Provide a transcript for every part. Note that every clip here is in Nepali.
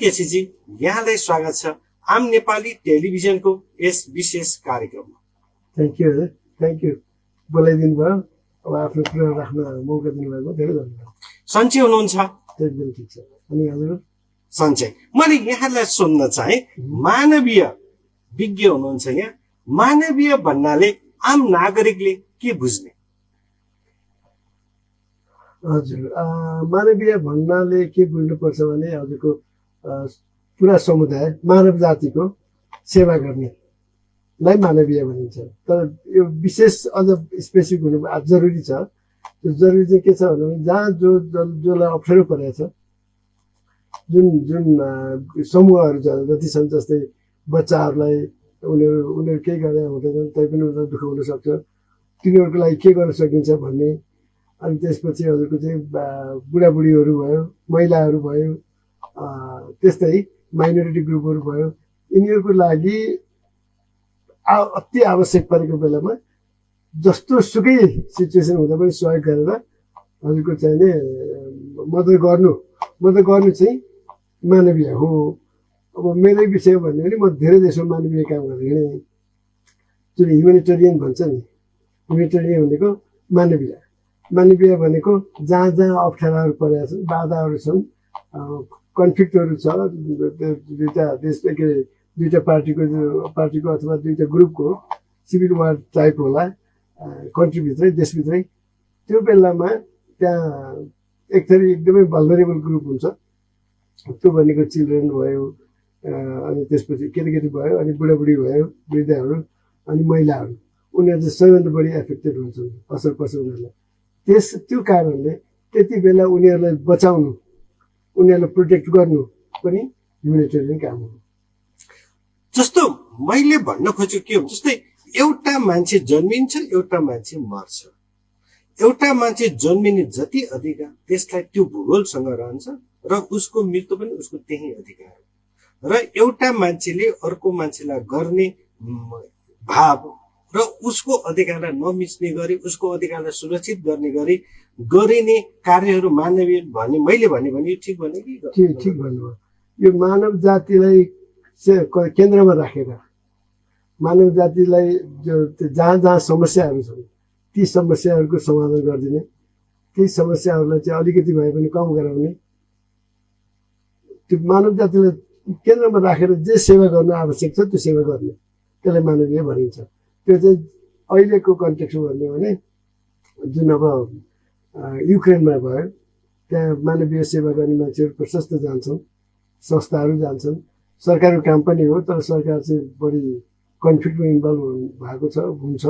केसीजी, यहाँलाई स्वागत छ आम नेपाली टेलिभिजनको यस विशेष कार्यक्रममा। थ्याङ्क यू बोलाइदिनु भयो। अब आफ्नो कुरा राख्न मौका दिनुभएको धेरै धन्यवाद। सन्चै हुनुहुन्छ? एकदम ठिक छ। अनि हजुर? सन्चै। मैले यहाँलाई सोध्न चाहे, मानवीय विज्ञ हुनुहुन्छ यहाँ, मानवीय भन्नाले आम नागरिकले के बुझ्ने? हजुर, मानवीय भन्नाले के बुझ्नुपर्छ भने हजुरको पुरा समुदाय मानव जातिको सेवा गर्नेलाई मानवीय भनिन्छ। तर यो विशेष अझ स्पेसिफिक हुनु जरुरी छ। त्यो जरुरी चाहिँ के छ भने जहाँ जसलाई अप्ठ्यारो परेको छ, जुन समूहहरू जति छन्, जस्तै बच्चाहरूलाई उनीहरू केही गरेर हुँदैन तैपनि उनीहरूलाई दुःख हुन सक्छ, तिनीहरूको लागि के गर्न सकिन्छ भन्ने। अनि त्यसपछि हजुरको चाहिँ बुढाबुढीहरू भयो, महिलाहरू भयो, त्यस्तै माइनोरिटी ग्रुपहरू भयो, यिनीहरूको लागि अति आवश्यक परेको बेलामा जस्तो सुकै सिचुएसन हुँदा पनि सहयोग गरेर हजुरको चाहिने मद्दत गर्नु चाहिँ मानवीय हो। अब मेरै विषय भन्यो भने म धेरै देशमा मानवीय काम गरेर हिँडेँ। जुन ह्युमेनिटेरियन भन्छ नि, ह्युमेनिटेरियन भनेको मानवीय भनेको जहाँ जहाँ अप्ठ्याराहरू परेका छन्, बाधाहरू छन्, कन्फ्लिक्टहरू छ, दुईवटा देश के दुईवटा पार्टीको अथवा दुईवटा ग्रुपको सिभिल वार टाइप होला कन्ट्रीभित्रै, देशभित्रै, त्यो बेलामा त्यहाँ एक थरी एकदमै भल्नरेबल ग्रुप हुन्छ। त्यो भनेको चिल्ड्रेन भयो, अनि त्यसपछि केटाकेटी भयो, अनि बुढाबुढी भयो, वृद्धहरू, अनि महिलाहरू, उनीहरू चाहिँ सबैभन्दा बढी एफेक्टेड हुन्छन्, असर पर्छ उनीहरूलाई। त्यो कारणले त्यति बेला उनीहरूलाई बचाउनु, उनीहरूलाई प्रोटेक्ट गर्नु पनि ह्युमेनिटेरियन काम हो। जस्तो मैले भन्न खोजेको के हो, जस्तै एउटा मान्छे जन्मिन्छ, एउटा मान्छे मर्छ। एउटा मान्छे जन्मिने जति अधिकार त्यसलाई त्यो भूगोलसँग रहन्छ र उसको मृत्यु पनि उसको त्यही अधिकार हो। र एउटा मान्छेले अर्को मान्छेलाई गर्ने भाव र उसको अधिकारलाई नमिच्ने गरी, उसको अधिकारलाई सुरक्षित गर्ने गरी गरिने कार्यहरू मानवीय भन्ने मैले भने यो ठिक भने कि ठिक भन्नुभयो। यो मानव जातिलाई केन्द्रमा राखेर मानव जातिलाई जहाँ जहाँ समस्याहरू छन् ती समस्याहरूको समाधान गरिदिने, ती समस्याहरूलाई चाहिँ अलिकति भए पनि कम गराउने, त्यो मानव जातिलाई केन्द्रमा राखेर जे सेवा गर्नु आवश्यक छ त्यो सेवा गर्ने, त्यसलाई मानवीय भनिन्छ। त्यो चाहिँ अहिलेको कन्टेक्स्ट भन्यो भने जुन अब युक्रेनमा भयो, त्यहाँ मानवीय सेवा गर्ने मान्छेहरू प्रशस्त जान्छन्, संस्थाहरू जान्छन्, सरकारको काम पनि हो, तर सरकार चाहिँ बढी कन्फ्लिक्टमा इन्भल्भ भएको छ, हुन्छ।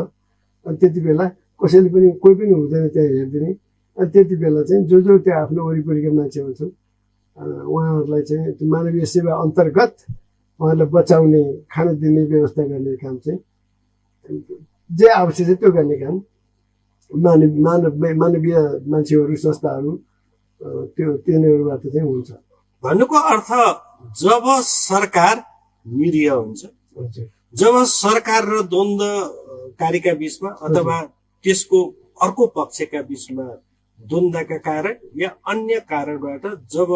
अनि त्यति बेला कसैले पनि कोही पनि हुँदैन त्यहाँ हेरिदिने। अनि त्यति बेला चाहिँ जो त्यहाँ आफ्नो वरिपरिका मान्छेहरू छन् उहाँहरूलाई चाहिँ त्यो मानवीय सेवा अन्तर्गत उहाँहरूलाई बचाउने, खाना दिने व्यवस्था गर्ने काम चाहिँ जे आवश्यक छ त्यो गर्ने काम मानवीय मान्छेहरू, संस्थाहरू, त्यो तिनीहरूबाट चाहिँ हुन्छ। भन्नुको अर्थ जब सरकार निरीह हुन्छ, जब सरकार र द्वन्द्वकारीका बीचमा अथवा त्यसको अर्को पक्षका बीचमा द्वन्द्वका कारण या अन्य कारणबाट जब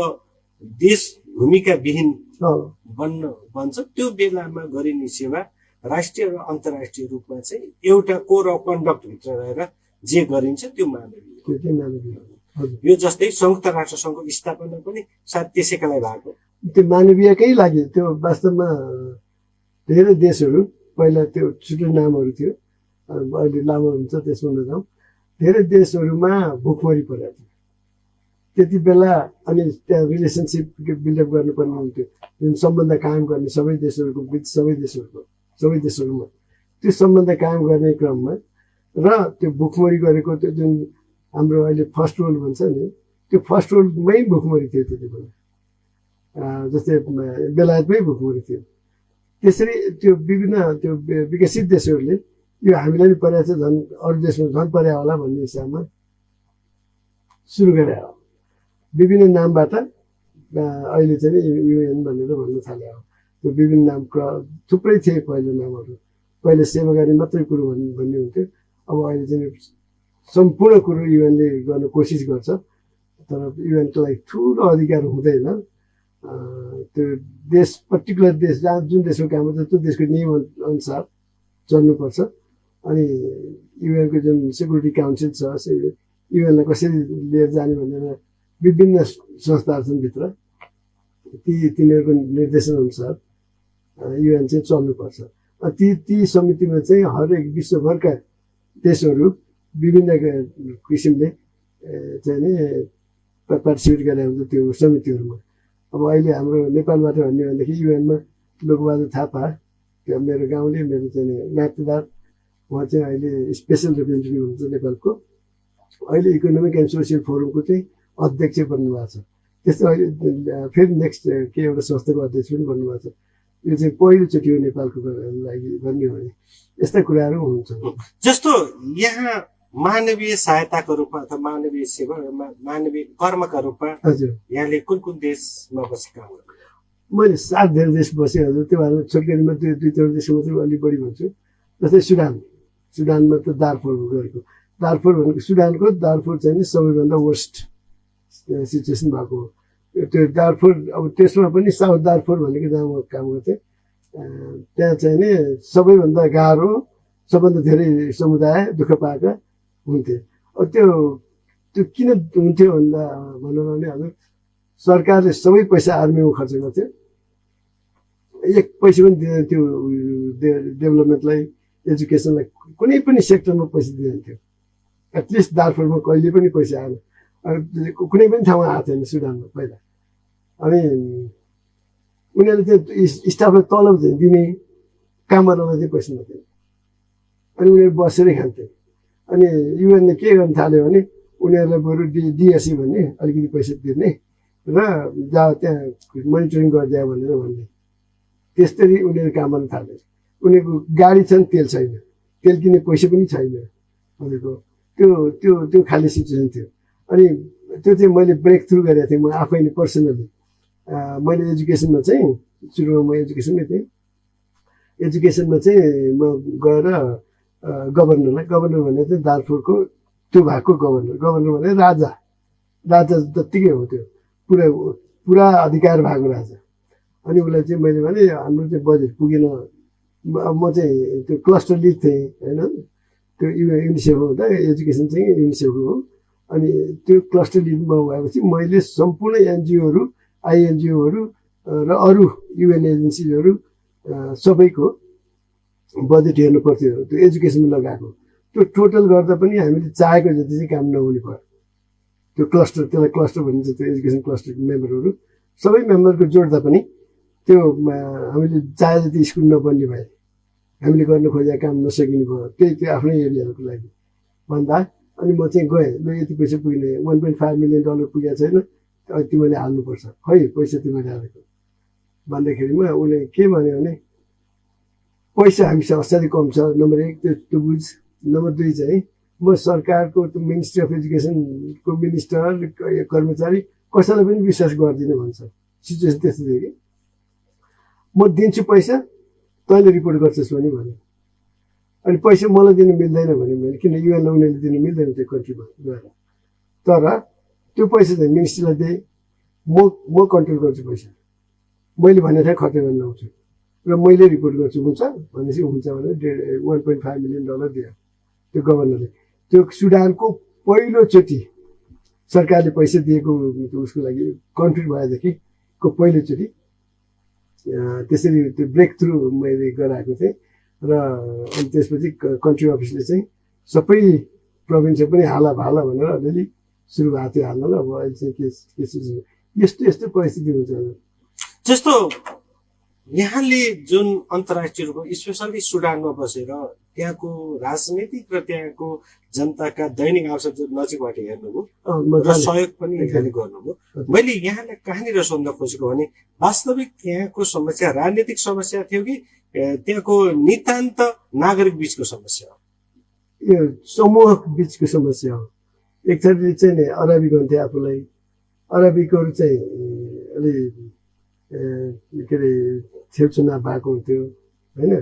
देश भूमिका विहीन बन्छ, त्यो बेलामा गरिने सेवा राष्ट्रिय र अन्तर्राष्ट्रिय रूपमा चाहिँ एउटा कोड अफ कन्डक्ट भित्र रहेर जे गरिन्छ त्यो मानवीय हो। यो जस्तै संयुक्त राष्ट्र सङ्घको स्थापना पनि सायद त्यसैका लागि भएको, त्यो मानवीयकै लागि। त्यो वास्तवमा धेरै देशहरू पहिला त्यो छुट्टै नामहरू थियो, अहिले लामो हुन्छ त्यसमा नजाउँ। धेरै देशहरूमा भुखमरी परेको थियो त्यति बेला, अनि त्यहाँ रिलेसनसिप बिल्डअप गर्नुपर्ने हुन्थ्यो, जुन सम्बन्ध कायम गर्ने सबै देशहरूमा त्यो सम्बन्ध कायम गर्ने क्रममा र त्यो भुखमरी गरेको त्यो जुन हाम्रो अहिले फर्स्ट वर्ल्ड भन्छ नि, त्यो फर्स्ट वर्ल्डमै भुखमरी थियो त्यति बेला। जस्तै बेलायतमै भुखमरी थियो। त्यसरी त्यो विभिन्न त्यो विकसित देशहरूले यो हामीलाई नि परेको छ, झन् अरू देशमा झन् परे होला भन्ने हिसाबमा सुरु गरे हो। विभिन्न नामबाट अहिले चाहिँ युएन भनेर भन्न थाले हो। त्यो विभिन्न नाम थुप्रै थिए पहिलो नामहरू। पहिले सेवा गर्ने मात्रै कुरो भन्ने हुन्थ्यो, अब अहिले चाहिँ सम्पूर्ण कुरो युएनले गर्न कोसिस गर्छ, तर युएनको लागि ठुलो अधिकार हुँदैन। त्यो देश पर्टिकुलर देश जहाँ जुन देशको काम हुन्छ त्यो देशको नियम अनुसार चल्नुपर्छ। अनि युएनको जुन सेक्युरिटी काउन्सिल छ युएनलाई कसरी लिएर जाने भनेर विभिन्न संस्थाहरू छन् भित्र, तिनीहरूको निर्देशन अनुसार युएन चाहिँ चल्नुपर्छ। ती समितिमा चाहिँ हरेक विश्वभरका देशहरू विभिन्न किसिमले चाहिँ नि पार्टिसिपेट गरेर हुन्छ त्यो समितिहरूमा। अब अहिले हाम्रो नेपालबाट भन्ने भनेदेखि युएनमा लोकबहादुर थापा, त्यो मेरो गाउँले, मेरो चाहिँ नातेदार, उहाँ चाहिँ अहिले स्पेसल रिप्रेजेन्टेटिभ हुनुहुन्छ नेपालको। अहिले इकोनोमिक एन्ड सोसियल फोरमको चाहिँ अध्यक्ष बन्नुभएको छ। त्यस्तै अहिले फेरि नेक्स्ट के एउटा संस्थाको अध्यक्ष पनि बन्नुभएको छ। यो चाहिँ पहिलोचोटि हो नेपालको लागि भन्ने हो भने यस्ता कुराहरू हुन्छ। जस्तो यहाँ मानवीय सहायताको रूपमा अथवा मानवीय सेवा मानवीय कर्मका रूपमा हजुर यहाँले कुन कुन देशमा बसेर काम गर्नु? मैले 7 धेरै देश बसेँ हजुर। त्यो भएर छोटकरीमा 2-3 देश मात्रै अलिक बढी भन्छु। जस्तै सुडानमा त दार्फुर गएको। दार्फुर भनेको सुडानको दार्फुर चाहिँ नि सबैभन्दा वर्स्ट सिचुएसन भएको हो। त्यो दार्फुर अब त्यसमा पनि साउथ दार्फुर भनेको जहाँ म काम गर्थेँ, त्यहाँ चाहिँ नि सबैभन्दा गाह्रो, सबभन्दा धेरै समुदाय दुःख पाएका हुन्थे। अब त्यो किन हुन्थ्यो भन्दा भनौँ भने हजुर, सरकारले सबै पैसा आर्मीमा खर्च गर्थ्यो, एक पैसा पनि दिँदैन थियो डेभलपमेन्टलाई, एजुकेसनलाई, कुनै पनि सेक्टरमा पैसा दिँदैन थियो। एटलिस्ट दार्फुरमा कहिले पनि पैसा आएन, कुनै पनि ठाउँमा आएको थिएन सुडानमा पहिला। अनि उनीहरूले चाहिँ स्टाफलाई तलब चाहिँ दिने, काम गर्नलाई चाहिँ पैसा नदिने, अनि उनीहरू बसेरै खान्थे। अनि युएनले के गर्न थाल्यो भने उनीहरूलाई बरु डिएससी भन्ने अलिकति पैसा दिने र जहाँ त्यहाँ मोनिटरिङ गरिदियो भनेर भन्ने, त्यस्तरी उनीहरू काम गर्न थाले। उनीहरूको गाडी छन्, तेल छैन, तेल किन्ने पैसा पनि छैन भनेको त्यो खाली सिचुएसन थियो। अनि त्यो चाहिँ मैले ब्रेक थ्रु गरेको थिएँ म आफैले पर्सनली। मैले एजुकेसनमा चाहिँ सुरुमा म एजुकेसनमै थिएँ। एजुकेसनमा चाहिँ म गएर गभर्नर भने चाहिँ दार्फुरको त्यो भएको गभर्नर भने राजा जत्तिकै हो, त्यो पुरा अधिकार भएको राजा। अनि उसलाई चाहिँ मैले भने हाम्रो चाहिँ बजेट पुगेन। म चाहिँ त्यो क्लस्टर लिड थिएँ होइन, त्यो युनिसेफमा हुँदा एजुकेसन चाहिँ युनिसेफको हो। अनि त्यो क्लस्टर लिडमा भएपछि मैले सम्पूर्ण एनजिओहरू, आइएनजिओहरू र अरू युएन एजेन्सीहरू सबैको बजेट हेर्नु पर्थ्यो त्यो एजुकेसनमा लगाएको। त्यो टोटल गर्दा पनि हामीले चाहेको जति चाहिँ काम नहुने भयो। त्यो क्लस्टर, त्यसलाई क्लस्टर भनिन्छ, त्यो एजुकेसन क्लस्टरको मेम्बरहरू सबै मेम्बरको जोड्दा पनि त्यो हामीले चाहे जति स्कुल नबन्ने भए, हामीले गर्न खोजेको काम नसकिने भयो त्यो आफ्नै एरियाहरूको लागि भन्दा। अनि म चाहिँ गएँ, ल यति पैसा पुग्ने, $1.5 मिलियन पुगेको छैन, तिमीले हाल्नुपर्छ, खै पैसा तिमीले हालेको भन्दाखेरिमा उसले के भन्यो भने पैसा हामीसँग असाध्यै कम छ, नम्बर 1 त्यो बुझ। नम्बर 2 चाहिँ म सरकारको त्यो मिनिस्ट्री अफ एजुकेसनको मिनिस्टर कर्मचारी कसैलाई पनि विश्वास गर्दिनँ भन्छ। सिचुएसन त्यस्तो थियो कि म दिन्छु पैसा, तैँले रिपोर्ट गर्छस् भने भन्यो। अनि पैसा मलाई दिनु मिल्दैन भन्यो मैले, किन युएनलाई उनीहरूले दिनु मिल्दैन त्यो कन्ट्रीमा गएर। तर त्यो पैसा चाहिँ मिनिस्ट्रीलाई दिएँ, म कन्ट्रोल गर्छु पैसा, मैले भने ठाउँ खर्च गर्न आउँछु र मैले रिपोर्ट गर्छु, हुन्छ भनेपछि हुन्छ भनेर $1.5 मिलियन दियो त्यो गभर्नरले। त्यो सुडानको पहिलोचोटि सरकारले पैसा दिएको उसको लागि कन्ट्री भएदेखिको पहिलोचोटि त्यसरी त्यो ब्रेक थ्रु मैले गराएको थिएँ। र अनि त्यसपछि कन्ट्री अफिसले चाहिँ सबै प्रोभिन्समा पनि हाला भाला भनेर अलिअलि सुरु भएको थियो हाल्न। ल अब अहिले चाहिँ के यस्तो परिस्थिति हुन्छ। जस्तो यहाँले जुन अन्तर्राष्ट्रिय रूपमा स्पेसल्ली सुडानमा बसेर त्यहाँको राजनीतिक र त्यहाँको जनताका दैनिक आवश्यक नजिकबाट हेर्नुभयो र सहयोग पनि यहाँले गर्नुभयो। मैले यहाँलाई कहाँनिर सोध्न खोजेको भने वास्तविक त्यहाँको समस्या राजनीतिक समस्या थियो कि त्यहाँको नितान्त नागरिक बीचको समस्या हो? यो समूह बीचको समस्या हो। एक थरीले चाहिँ नि अरबी भन्थे आफूलाई, अरबीकोहरू चाहिँ अलि के अरे छेउछुना भएको हुन्थ्यो होइन।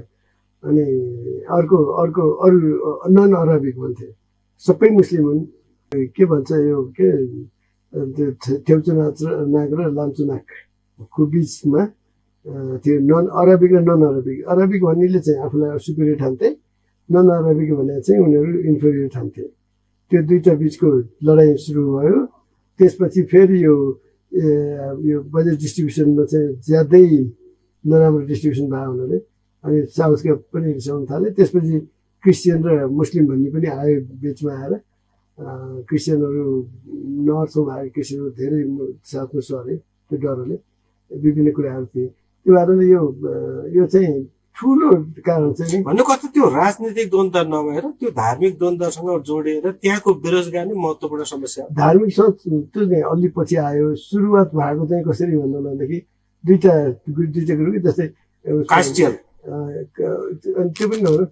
अनि अर्को अरू नन अरबिक भन्थे, सबै मुस्लिम हुन्। के भन्छ यो के छेउचुनाक र लाम्चुनाक को बिचमा त्यो नन अरबिक र नन अरबिक अरबिक भन्नेले चाहिँ आफूलाई सुपिरियर ठान्थे नन अरबिक भने चाहिँ उनीहरू इन्फेरियर ठान्थे त्यो दुईटा बिचको लडाइँ सुरु भयो त्यसपछि फेरि यो बजेट डिस्ट्रिब्युसनमा चाहिँ ज्यादै नराम्रो डिस्ट्रिब्युसन भयो हुनाले अनि साउथका पनि रिसाउन थाले त्यसपछि क्रिस्चियन र मुस्लिम भन्ने पनि आयो बिचमा आएर क्रिस्चियनहरू नर्थमा आयो क्रिस्चियनहरू धेरै साथमा सरे त्यो डरले विभिन्न कुराहरू थिए त्यो कारणले यो चाहिँ ठुलो कारण चाहिँ भन्नुको अर्थ त्यो राजनीतिक द्वन्द्व नभएर त्यो धार्मिक द्वन्द्वसँग जोडेर त्यहाँको बेरोजगारी नै महत्त्वपूर्ण समस्या हो। धार्मिक सोच त्यो चाहिँ अलि पछि आयो सुरुवात भएको चाहिँ कसरी भन्नु भन्दाखेरि दुईटा ग्रुप जस्तै कास्टियल अनि त्यो पनि हो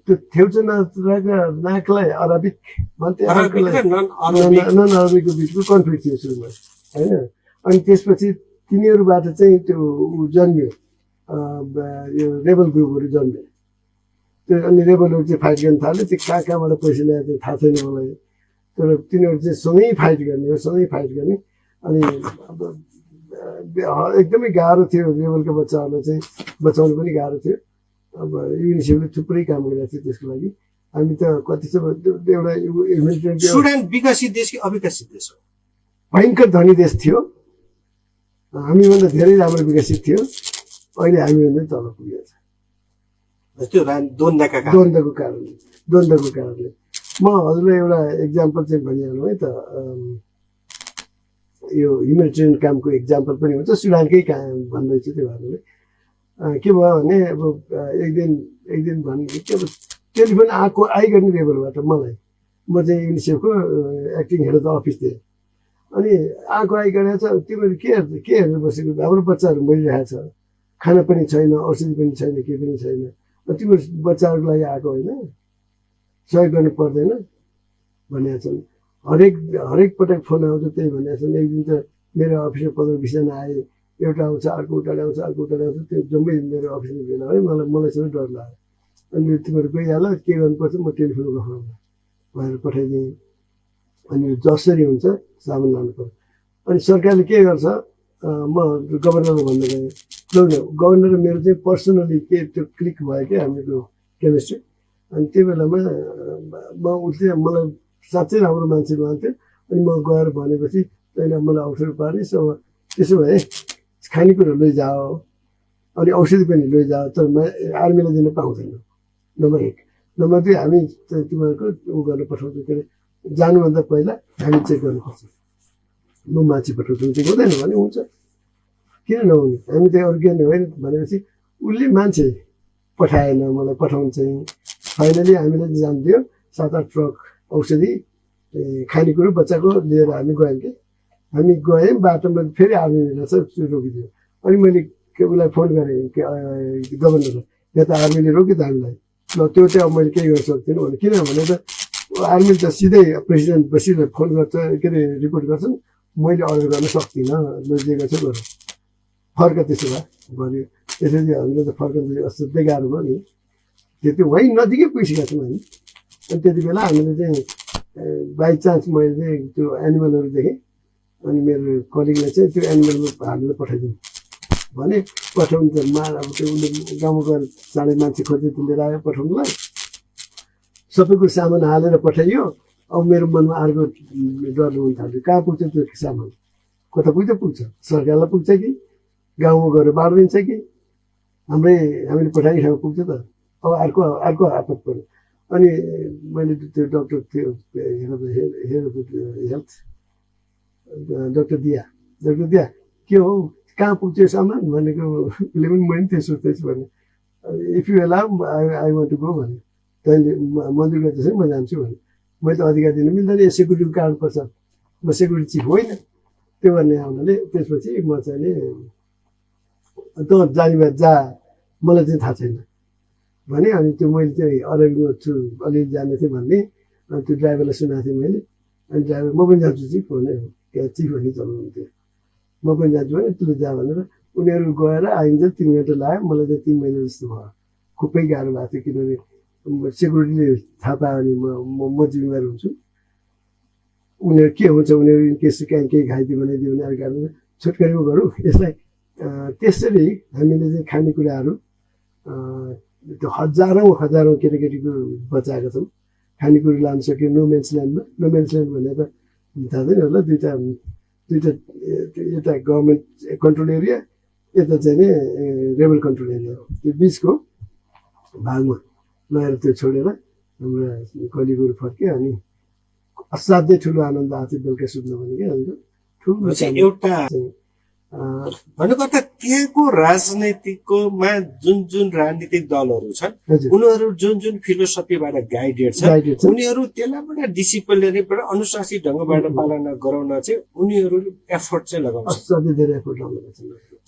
त्यो थेउचो नाकलाई अरबिक भन्थे नन अरबिकको बिचको कन्फ्लिक्ट थियो सुरुमा होइन अनि त्यसपछि तिनीहरूबाट चाहिँ त्यो जन्मियो यो रेबल ग्रुपहरू जन्मियो त्यो अनि रेबलहरू चाहिँ फाइट गर्न थाल्यो त्यो कहाँबाट पैसा ल्याएर चाहिँ थाहा छैन मलाई तर तिनीहरू चाहिँ सँगै फाइट गर्ने अनि अब एकदमै गाह्रो थियो रेबलका बच्चाहरूलाई चाहिँ बचाउनु पनि गाह्रो थियो अब युनिसेफले थुप्रै काम गरिरहेको थियो त्यसको लागि हामी त कतिसम्म एउटा सुडान विकसित देश कि अविकसित देश हो? भयङ्कर धनी देश थियो हामीभन्दा धेरै राम्रो विकसित थियो अहिले हामीभन्दा तल पुगेको छ त्यो द्वन्द्वका कारणले म हजुरलाई एउटा इक्जाम्पल चाहिँ भनिहाल्नु है त यो ह्युमेनिटेरियन कामको इक्जाम्पल पनि हुन्छ सुडानकै काम भन्दैछु त्यो भएरले के भयो भने अब एक दिन भने अब टेलिफोन आइगर्ने रेबलबाट मलाई म चाहिँ युनिसेफको acting head of the office थिएँ अनि आइगरेको छ तिमीहरू के हेरेर बसेको हाम्रो बच्चाहरू मरिरहेको छ खाना पनि छैन औषधि पनि छैन केही पनि छैन तिम्रो बच्चाहरूको लागि आएको होइन सहयोग गर्नु पर्दैन भनेको छन् हरेक पटक फोन आउँछ त्यही भनेको छन् एक दिन त मेरो अफिसमा 15-20 जना आए एउटा आउँछ अर्को उठाले आउँछ त्यो जम्मै मेरो अफिसमा भेला है मलाई चाहिँ डर लाग्यो अनि तिमीहरू गइहाल के गर्नुपर्छ म टेलिफोन गफाउँला भनेर पठाइदिएँ अनि जसरी हुन्छ सामान लानु पर्यो अनि सरकारले के गर्छ म गभर्नरले भन्नु गएँ गभर्नर मेरो चाहिँ पर्सनली के त्यो क्लिक भयो क्या हामीको केमिस्ट्री अनि त्यो बेलामा म उसले मलाई साँच्चै राम्रो मान्छे मान्थ्यो अनि म गएर भनेपछि तैँले मलाई अवसर पारिस् अब त्यसो भए खानेकुरा लैजाओ अनि औषधि पनि लैजाओ तर आर्मीलाई दिन पाउँदैन नम्बर 1 नम्बर 2 हामी तिमीहरूको ऊ गर्न पठाउँछौँ के अरे जानुभन्दा पहिला हामी चेक गर्नुपर्छ म मान्छे पठाउँछु चाहिँ हुँदैन भने हुन्छ किन नहुने हामी त अर्ग्यान होइन भनेपछि उसले मान्छे पठाएन मलाई पठाउनु चाहिँ फाइनली हामीले जान्थ्यो 7-8 ट्रक औषधि खानेकुरो बच्चाको लिएर हामी गयौँ कि हामी गयौँ बाटोमा फेरि आर्मी रहेछ रोकिदियो अनि मैले उसलाई फोन गरेँ गभर्नरलाई यहाँ त आर्मीले रोक्यो त हामीलाई ल त्यो चाहिँ अब मैले केही गर्न सक्दिनँ भने किनभने त आर्मीले त सिधै प्रेसिडेन्ट बसिरहेर फोन गर्छ के अरे रिपोर्ट गर्छन् मैले अर्डर गर्न सक्दिनँ जे गर्छ गर फर्क त्यसो भए भन्यो त्यसरी हामीले त फर्कनु असाध्यै गाह्रो भयो नि त्यो वहीँ नजिकै पुगिसकेका छौँ हामी अनि त्यति बेला हामीले चाहिँ बाई चान्स मैले चाहिँ त्यो एनिमलहरू देखेँ अनि मेरो कलिगले चाहिँ त्यो एनिमलमा हालेर पठाइदिउँ भने पठाउनु त अब त्यो उसले गाउँमा गएर चाँडै मान्छे खोजेर लिएर आयो पठाउनुलाई सबै कुरो सामान हालेर पठाइयो अब मेरो मनमा अर्को डर हुन थाल्यो कहाँ पुग्छ त्यो सामान कता पुग्छ सरकारलाई पुग्छ कि गाउँमा गएर बाँडिदिन्छ कि हामीले पठाएको ठाउँमा पुग्छ त अब अर्को आपत पऱ्यो अनि मैले त्यो डक्टर थियो हेल्थ डक्टर दिया के हो कहाँ पुग्छ यो सामान भनेको उसले पनि मैले त्यही सोच्दैछु भने if you allow I want to go भने तैँले मन्दिर गर्दैछ म जान्छु भने मैले त अधिकार दिनु मिल्दैन यो सेक्युरिटीको कारण पर्छ म सेक्युरिटी चिफ होइन त्यो भन्ने हुनाले त्यसपछि म चाहिँ नि त जाने भए जा मलाई चाहिँ थाहा छैन भने अनि त्यो मैले चाहिँ अरबीमा छु अलिअलि जाने थिएँ भन्ने अनि त्यो ड्राइभरलाई सुनाएको थिएँ मैले अनि ड्राइभर म पनि जान्छु चिफ भने चिफ भन्ने चलाउनुहुन्थ्यो म पनि जान्छु भने तँ जा भनेर उनीहरू गएर आइन्छ 3 घन्टा लाग्यो मलाई चाहिँ 3 महिना जस्तो भयो खुबै गाह्रो भएको थियो किनभने सेक्युरिटीले थाहा पायो भने म जिम्मेवार हुन्छु उनीहरू के हुन्छ उनीहरू इनकेस कहीँ केही खाइदियो भने दियो भने अर्को छोटकरीमा गरौँ यसलाई त्यसरी हामीले चाहिँ खानेकुराहरू त्यो हजारौँ केटाकेटीको बचाएका छौँ। खानेकुरा लान सक्यो नो मेन्स ल्यान्डमा। नो मेन्स ल्यान्ड भनेर थाहा छैन होला, दुईवटा यता गभर्मेन्ट कन्ट्रोल एरिया, यता चाहिँ नि रेबल कन्ट्रोल एरिया, त्यो बिचको भागमा लगेर त्यो छोडेर हाम्रा कलिगोरु फर्क्यो। अनि असाध्यै ठुलो आनन्द आएको थियो बेलुका सुत्न पनि क्या हजुर। ठुलो एउटा भन्नुपर्दा त्यहाँको राजनीतिकोमा जुन राजनीतिक दलहरू छन् उनीहरू जुन फिलोसफीबाट गाइडेड छन् उनीहरू त्यसलाई बडा डिसिप्लिनरीबाट अनुशासित ढङ्गबाट पालना गराउन चाहिँ उनीहरूले एफोर्ट चाहिँ लगाउँछ। असाध्यै धेरै एफोर्ट लगाउँछ।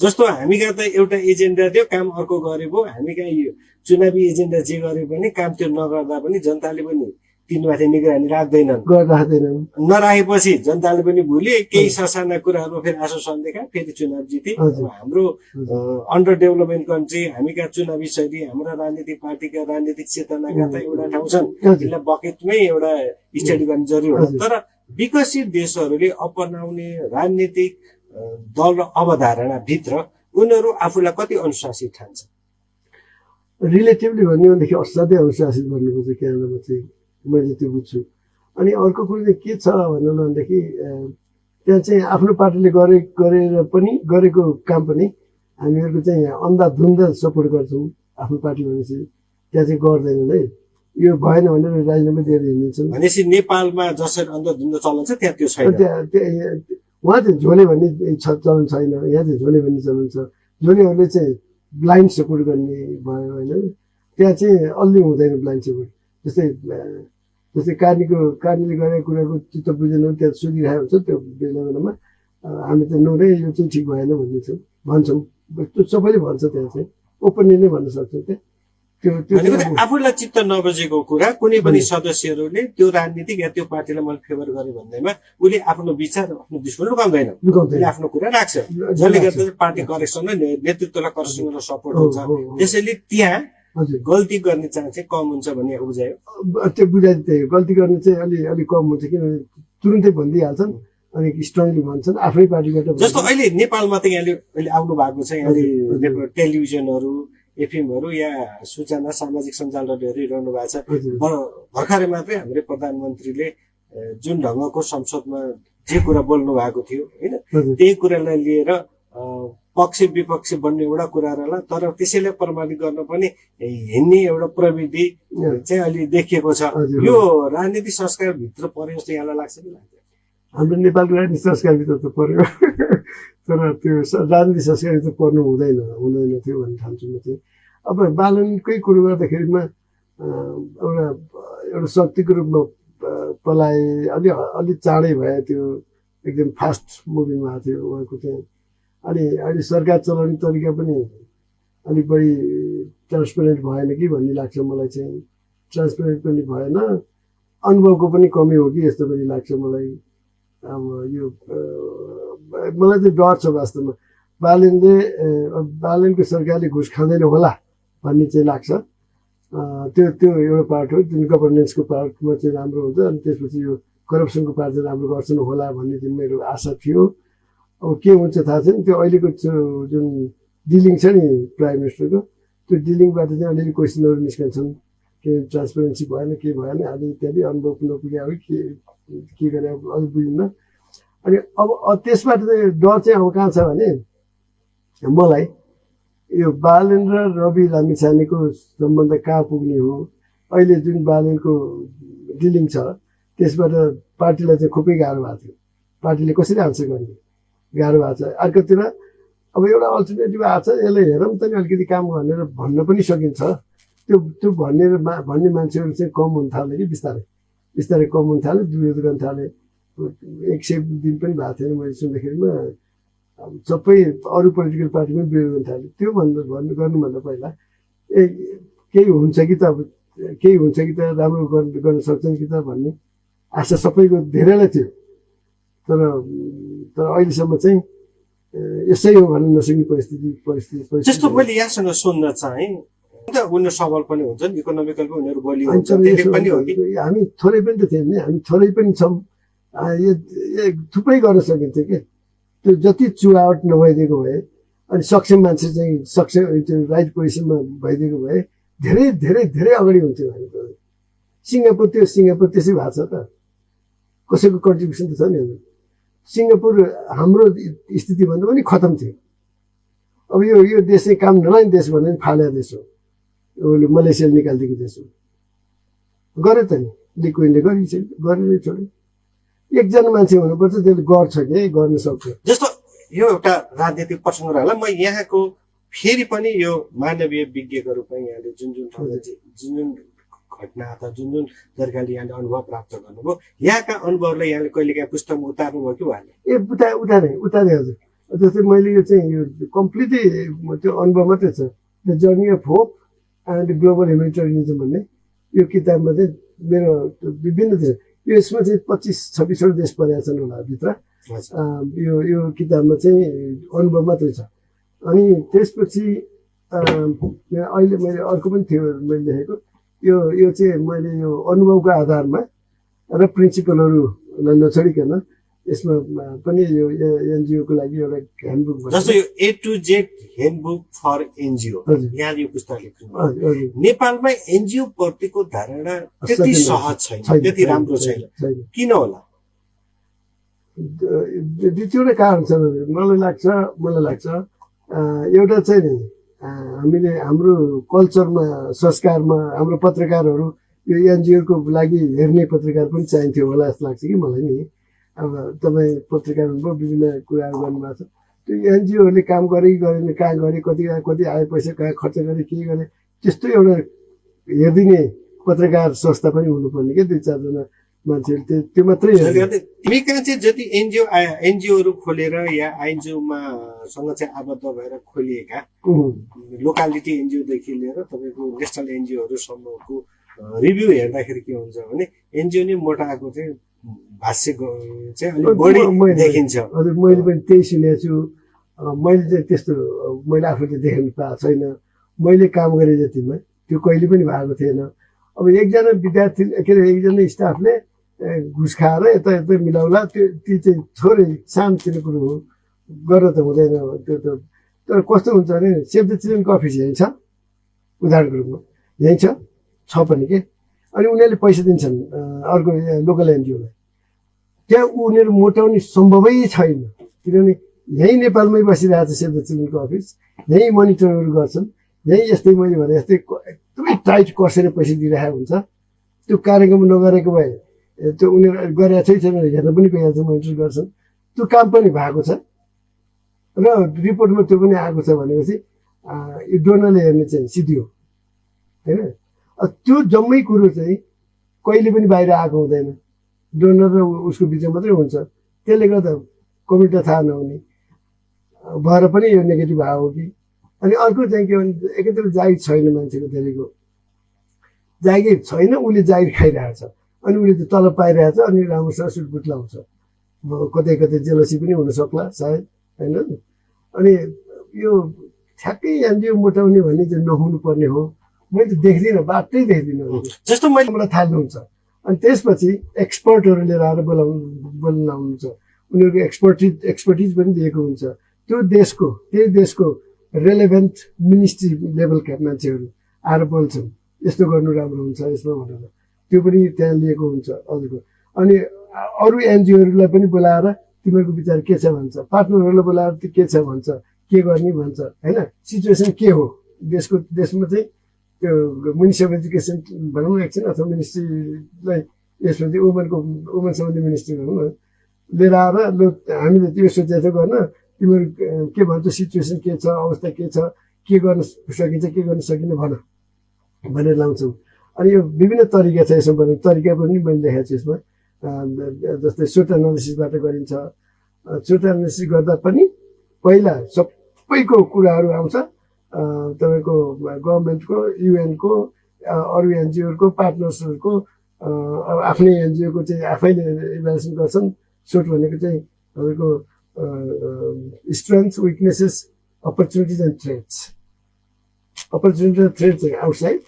जस्तो हामी कहाँ त एउटा एजेन्डा थियो, काम अर्को गरे भयो। हामी कहाँ यो चुनावी एजेन्डा जे गरे पनि काम त्यो नगर्दा पनि जनताले पनि तिनमाथि निगरानी राख्दैनन्। नराखेपछि जनताले पनि भुले, केही ससाना कुराहरूमा फेरि आश्वासन देखा, फेरि चुनाव जिते। हाम्रो अन्डर डेभलपमेन्ट कन्ट्री, हामी कहाँ चुनावी शैली, हाम्रा राजनीतिक पार्टीका राजनीतिक चेतनाका त एउटा ठाउँ छन्, त्यसलाई बकेटमै एउटा स्टडी गर्ने जरुरी हुन्छ। तर विकसित देशहरूले अपनाउने राजनीतिक दल र अवधारणा भित्र उनीहरू आफूलाई कति अनुशासित ठान्छ? रिलेटिभली भन्यो भनेदेखि असाध्यै अनुशासित भन्नुपर्छ क्यानाडामा चाहिँ, मैले त्यो बुझ्छु। अनि अर्को कुरो चाहिँ के छ भन्नु भनेदेखि त्यहाँ चाहिँ आफ्नो पार्टीले गरेर पनि गरेको काम पनि हामीहरूको चाहिँ अन्धाधुन्ध सपोर्ट गर्छौँ। आफ्नो पार्टी भनेपछि त्यहाँ चाहिँ गर्दैनन् है, यो भएन भनेर राजीनामा दिएर हिँडिन्छन्। भनेपछि नेपालमा जसरी अन्धाधुन्ध चलन छ त्यहाँ त्यो छैन। उहाँ चाहिँ झोले भन्ने चलन छैन, यहाँ चाहिँ झोले भन्ने चलन छ। झोलेहरूले चाहिँ ब्लाइन्ड सपोर्ट गर्ने भयो होइन, त्यहाँ चाहिँ अलि हुँदैन ब्लाइन्ड सपोर्ट। जस्तै कार्नीले गरेको कुराको चित्त बुझेन त्यहाँ सुनिरहेको हुन्छ, त्यो बेला बेलामा हामी त नौरै यो चाहिँ ठिक भएन भन्छौँ। त्यो सबैले भन्छ, त्यहाँ चाहिँ ओपनली नै भन्न सक्छौँ। त्यो आफूलाई चित्त नबुझेको कुरा कुनै पनि सदस्यहरूले त्यो राजनीतिक या त्यो पार्टीलाई मैले फेभर गरेँ भन्दैमा उसले आफ्नो विचार आफ्नो दुश्मन लुकाउँदैन, आफ्नो कुरा राख्छ। जसले गर्दा पार्टी करेक्सन र नेतृत्वलाई करेक्सन र सपोर्ट हुन्छ। त्यसैले त्यहाँ गल्ती गर्ने चान्स चाहिँ कम हुन्छ भन्ने बुझायो। त्यो बुझाइ त्यही हो, गल्ती गर्ने चाहिँ अलिक कम हुन्छ, किनभने तुरुन्तै भनिदिइहाल्छन् अनि स्ट्रङली भन्छन् आफ्नै पार्टीबाट। जस्तो अहिले नेपालमा त यहाँले अहिले आउनु भएको छ, यहाँले टेलिभिजनहरू एफएमहरू या सूचना सामाजिक सञ्जालहरू हेरिरहनु भएको छ। भर्खरै मात्रै हाम्रो प्रधानमन्त्रीले जुन ढङ्गको संसदमा जे कुरा बोल्नु भएको थियो होइन, त्यही कुरालाई लिएर पक्ष विपक्ष बन्ने एउटा कुराहरूलाई, तर त्यसैलाई प्रमाणित गर्न पनि हिँड्ने एउटा प्रविधि चाहिँ अलि देखिएको छ। यो राजनीतिक संस्कारभित्र पर्यो जस्तो यहाँलाई लाग्छ कि लाग्दैन? हाम्रो नेपालको राजनीतिक संस्कारभित्र त पर्यो, तर त्यो राजनीतिक संस्कारभित्र पर्नु हुँदैन थियो भन्ने ठान्छु म चाहिँ। अब बालनकै कुरो गर्दाखेरिमा एउटा शक्तिको रूपमा पलाए, अलि चाँडै भयो, त्यो एकदम फास्ट मुभिङ भएको थियो उहाँको चाहिँ। अनि अहिले सरकार चलाउने तरिका पनि अलिक बढी ट्रान्सपेरेन्ट भएन कि भन्ने लाग्छ मलाई चाहिँ। ट्रान्सपेरेन्ट पनि भएन, अनुभवको पनि कमी हो कि जस्तो पनि लाग्छ मलाई। अब यो मलाई चाहिँ डर छ वास्तवमा, बालनको सरकारले घुस खाँदैन होला भन्ने चाहिँ लाग्छ। त्यो एउटा पार्ट हो जुन गभर्नेन्सको पार्टमा चाहिँ राम्रो हुन्छ, अनि त्यसपछि यो करप्सनको पार्ट चाहिँ राम्रो गर्छन् होला भन्ने चाहिँ मेरो आशा थियो। अब के हुन्छ थाहा छैन। त्यो अहिलेको जुन डिलिङ छ नि प्राइम मिनिस्टरको, त्यो डिलिङबाट चाहिँ अलिअलि क्वेसनहरू निस्कन्छन्, के ट्रान्सपेरेन्सी भएन, के भएन, आदि इत्यादि। अनुभव नपुग्यो हो के गरे अझ बुझ्दिनँ। अनि अब त्यसबाट चाहिँ डर चाहिँ अब कहाँ छ भने, मलाई यो बालन र रवि लामिछानेको सम्बन्ध कहाँ पुग्ने हो, अहिले जुन बालनको डिलिङ छ त्यसबाट पार्टीलाई चाहिँ खुबै गाह्रो भएको थियो। पार्टीले कसरी आन्सर गर्ने गाह्रो भएको छ। अर्कोतिर अब एउटा अल्टरनेटिभ आएको छ, यसलाई हेरौँ त नि अलिकति काम भनेर भन्न पनि सकिन्छ। त्यो भन्ने मान्छेहरू चाहिँ कम हुन थाल्यो कि बिस्तारै कम हुन थाल्यो, विरोध गर्न थाल्यो। 100 दिन पनि भएको थिएन मैले सुन्दाखेरिमा, सबै अरू पोलिटिकल पार्टीमा विरोध गर्न थाल्यो। त्यो गर्नुभन्दा पहिला केही हुन्छ कि त राम्रो गर्न सक्छन् कि त भन्ने आशा सबैको धेरैलाई थियो। तर अहिलेसम्म चाहिँ यसै हो भन्न नसक्ने परिस्थिति। जस्तो मैले यहाँसँग सुन्न चाहेँ, उनीहरू सबल पनि हुन्छन्, इकोनोमिकल पनि उनीहरू बलियो हुन्छन्, हामी थोरै पनि त थियौँ नि, हामी थोरै पनि छौँ। थुप्रै गर्न सकिन्थ्यो कि, त्यो जति चुहावट नभइदिएको भए अनि सक्षम मान्छे चाहिँ सक्षम त्यो राइट पोजिसनमा भइदिएको भए धेरै धेरै धेरै अगाडि हुन्थ्यो भनेको सिङ्गापुर त्यसै भएको छ त कसैको कन्ट्रिब्युसन त छ नि सिङ्गापुर हाम्रो स्थितिभन्दा पनि खतम थियो अब यो देश चाहिँ काम नलाग्ने देश भने फाले देश हो उसले मलेसियाले निकालिदिएको देश हो गरे त नि लिक्विडले गरेर छोड्यो एकजना मान्छे हुनुपर्छ त्यसले गर्छ कि गर्न सक्छ जस्तो यो एउटा राजनीतिक प्रसङ्ग होला म यहाँको फेरि पनि यो मानवीय विज्ञको रूपमा यहाँले जुन घटना अथवा जुन जानकारी यहाँले अनुभव प्राप्त गर्नुभयो यहाँका अनुभवलाई यहाँले कहिलेकाहीँ पुस्तकमा उतार्नुभयो कि भएन उतारे हजुर जस्तै मैले यो चाहिँ यो कम्प्लिटली त्यो अनुभव मात्रै छ the journey of hope and global humanitarianism भन्ने यो किताबमा चाहिँ मेरो विभिन्न देश यो यसमा चाहिँ 25-26 देश परेका छन् होला भित्र यो किताबमा चाहिँ अनुभव मात्रै छ अनि त्यसपछि अहिले मैले अर्को पनि थियो मैले लेखेको यो चाहिँ मैले यो अनुभवको आधारमा र प्रिन्सिपलहरूलाई नछोडिकन यसमा पनि यो एनजिओको लागि एउटा ह्यान्डबुक जस्तो यो A to Z handbook for NGO यहाँले यो पुस्तक लेख्नु नेपालमा एनजिओ प्रतिको धारणा त्यति सहज छैन त्यति राम्रो छैन किन होला दुई तिनवटा कारण छ मलाई लाग्छ एउटा चाहिँ नि हामीले हाम्रो कल्चरमा संस्कारमा हाम्रो पत्रकारहरू यो एनजिओको लागि हेर्ने पत्रकार पनि चाहिन्थ्यो होला जस्तो लाग्छ कि मलाई नि अब तपाईँ पत्रकार हुनुभयो विभिन्न कुराहरू गर्नुभएको छ त्यो एनजिओहरूले काम गरे कि गरेन कहाँ गरे कति आए पैसा कहाँ खर्च गरे के गरे त्यस्तो एउटा हेरिदिने पत्रकार संस्था पनि हुनुपर्ने क्या 2-4 जना मान्छेहरू त्यो मात्रै तिमी कहाँ चाहिँ जति एनजिओहरू खोलेर या आइएनजिओमा सँग चाहिँ आबद्ध भएर खोलिएका लोकालिटी एनजिओदेखि लिएर तपाईँको नेसनल एनजिओहरूसम्मको रिभ्यू हेर्दाखेरि के हुन्छ भने एनजिओ नै मोटाएको चाहिँ भाष्य चाहिँ अलिक बढी देखिन्छ हजुर मैले पनि त्यही सुनेको छु मैले चाहिँ त्यस्तो मैले आफूले देख्नु पाएको छैन मैले काम गरे जतिमा त्यो कहिले पनि भएको थिएन अब एकजना विद्यार्थी के अरे एकजना स्टाफले घुस खाएर यता मिलाउला त्यो चाहिँ थोरै सानोतिनो कुरो हो गर्न त हुँदैन त्यो त तर कस्तो हुन्छ भने सेभ द चिल्ड्रेनको अफिस यहीँ छ उदाहरणको रूपमा यहीँ छ पनि के अनि उनीहरूले पैसा दिन्छन् अर्को लोकल एनजिओलाई त्यहाँ उनीहरू मोटाउने सम्भवै छैन किनभने यहीँ नेपालमै बसिरहेको छ सेभ द चिल्ड्रेनको अफिस यहीँ मोनिटरहरू गर्छन् यहीँ यस्तै मैले भने जस्तै एकदमै टाइट कसेर पैसा दिइरहेको हुन्छ त्यो कार्यक्रम नगरेको भए त्यो उनीहरू गरेको छैन हेर्न पनि गइहाल्छ मोनिटर गर्छन् त्यो काम पनि भएको छ र रिपोर्टमा त्यो पनि आएको छ भनेपछि यो डोनरले हेर्ने चाहिँ सिधो होइन त्यो जम्मै कुरो चाहिँ कहिले पनि बाहिर आएको हुँदैन डोनर र उसको बिचमा मात्रै हुन्छ त्यसले गर्दा कमिटी थाहा नहुने भएर पनि यो नेगेटिभ आयो कि अनि अर्को चाहिँ के भने एकातिर जागिर छैन मान्छेको धेरैको जागिर छैन उसले जागिर खाइरहेछ अनि उसले त तलब पाइरहेछ अनि राम्रोसँग सुटबुट लाउँछ कतै जेलसी पनि हुन सक्ला सायद होइन अनि यो ठ्याक्कै एनजिओ मोटाउने भन्ने चाहिँ नहुनु पर्ने हो मैले त देख्दिनँ बाटै देख्दिनँ जस्तो मलाई थाल्नुहुन्छ अनि त्यसपछि एक्सपर्टहरू लिएर आएर बोल्न आउनुहुन्छ उनीहरूको एक्सपर्टिज पनि दिएको हुन्छ त्यही देशको रेलेभेन्ट मिनिस्ट्री लेभलका मान्छेहरू आएर बोल्छन् यस्तो गर्नु राम्रो हुन्छ यसमा भनेर त्यो पनि त्यहाँ लिएको हुन्छ अरूको अनि अरू एनजिओहरूलाई पनि बोलाएर तिमीहरूको विचार के छ भन्छ पार्टनरहरूलाई बोलाएर के छ भन्छ के गर्ने भन्छ होइन सिचुएसन के हो देशमा चाहिँ त्यो मिनिस्ट्री अफ एजुकेसन भनौँ न एकछिन अथवा मिनिस्ट्रीलाई यसमा चाहिँ वुमन सम्बन्धी मिनिस्ट्री भनौँ न लिएर आएर लु हामीले त्यो सोचेको गर्न तिमीहरू के भन्छ सिचुएसन के छ अवस्था के छ के गर्न सकिन्छ के गर्न सकिन्न भन भनेर लाउँछौँ अनि यो विभिन्न तरिका छ यसमा भने तरिका पनि मैले देखाएको छु यसमा जस्तै सोट एनालिसिसबाट गरिन्छ सोट एनालिसिस गर्दा पनि पहिला सबैको कुराहरू आउँछ तपाईँको गभर्मेन्टको युएनको अरू एनजिओहरूको पार्टनर्सहरूको अब आफ्नै एनजिओको चाहिँ आफैले इभ्यालुएसन गर्छन् सोट भनेको चाहिँ तपाईँको strength weaknesses opportunities and threats opportunity र थ्रेट चाहिँ आउटसाइड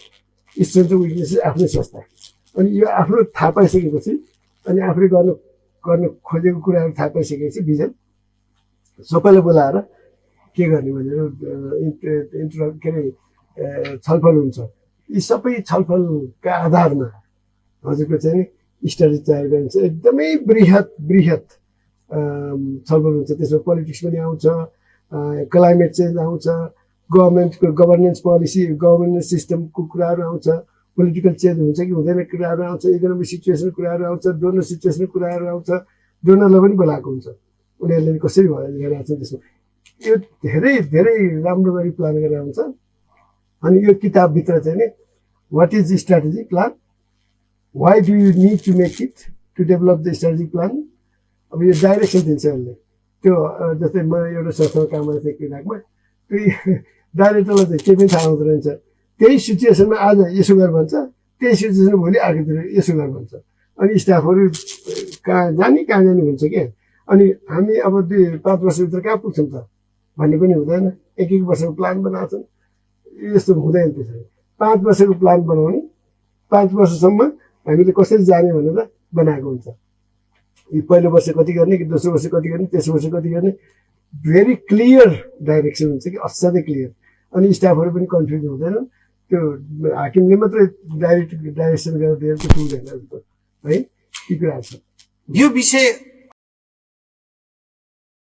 स्ट्रेन्थ र विकनेसेस आफ्नै संस्था अनि यो आफ्नो थाहा पाइसकेपछि अनि आफूले गर्न खोजेको कुराहरू थाहा पाइसकेपछि भिजन सबैलाई बोलाएर के गर्ने भनेर के अरे छलफल हुन्छ। यी सबै छलफलका आधारमा हजुरको चाहिँ नि स्टडी तयार गरिन्छ। एकदमै बृहत छलफल हुन्छ। त्यसमा पोलिटिक्स पनि आउँछ, क्लाइमेट चेन्ज आउँछ, गभर्मेन्टको गभर्नेन्स पोलिसी, गभर्नेन्स सिस्टमको कुराहरू आउँछ, पोलिटिकल चेन्ज हुन्छ कि हुँदैन कुराहरू आउँछ, इकोनोमिक सिचुएसन कुराहरू आउँछ, डोनर सिचुएसन कुराहरू आउँछ। डोनरलाई पनि बोलाएको हुन्छ, उनीहरूले कसरी गरिरहेको छ त्यसमा। यो धेरै धेरै राम्रो गरी प्लान गरेर हुन्छ। अनि यो किताबभित्र चाहिँ नि what is the strategy plan, why do you need to make it to develop the strategy plan. अब यो डाइरेक्सन दिन्छ उसले। त्यो जस्तै म एउटा संस्थामा काम गरेको थिएँ किताबमा, त्यो डाइरेक्टरलाई चाहिँ केही पनि थाहा हुँदो रहेछ। त्यही सिचुएसनमा आज यसो गर भन्छ, त्यही सिचुएसनमा भोलि अर्कोतिर यसो गर भन्छ। अनि स्टाफहरू कहाँ जाने हुन्छ क्या। अनि हामी अब 2-5 वर्षभित्र कहाँ पुग्छौँ त भन्ने पनि हुँदैन। एक वर्षको प्लान बनाएको छौँ, यस्तो हुँदैन। त्यसरी 5 वर्षको प्लान बनाउने, 5 वर्षसम्म हामीले कसरी जाने भनेर बनाएको हुन्छ। यी पहिलो वर्ष कति गर्ने, कि दोस्रो वर्ष कति गर्ने, तेस्रो वर्ष कति गर्ने, भेरी क्लियर डाइरेक्सन हुन्छ कि असाध्यै क्लियर। अनि स्टाफहरू पनि कन्फ्युज हुँदैनन्। त्यो हाकिमले मात्रै डाइरेक्सन गरेर दिएर पुग्दैन है। यी कुराहरू छ। यो विषय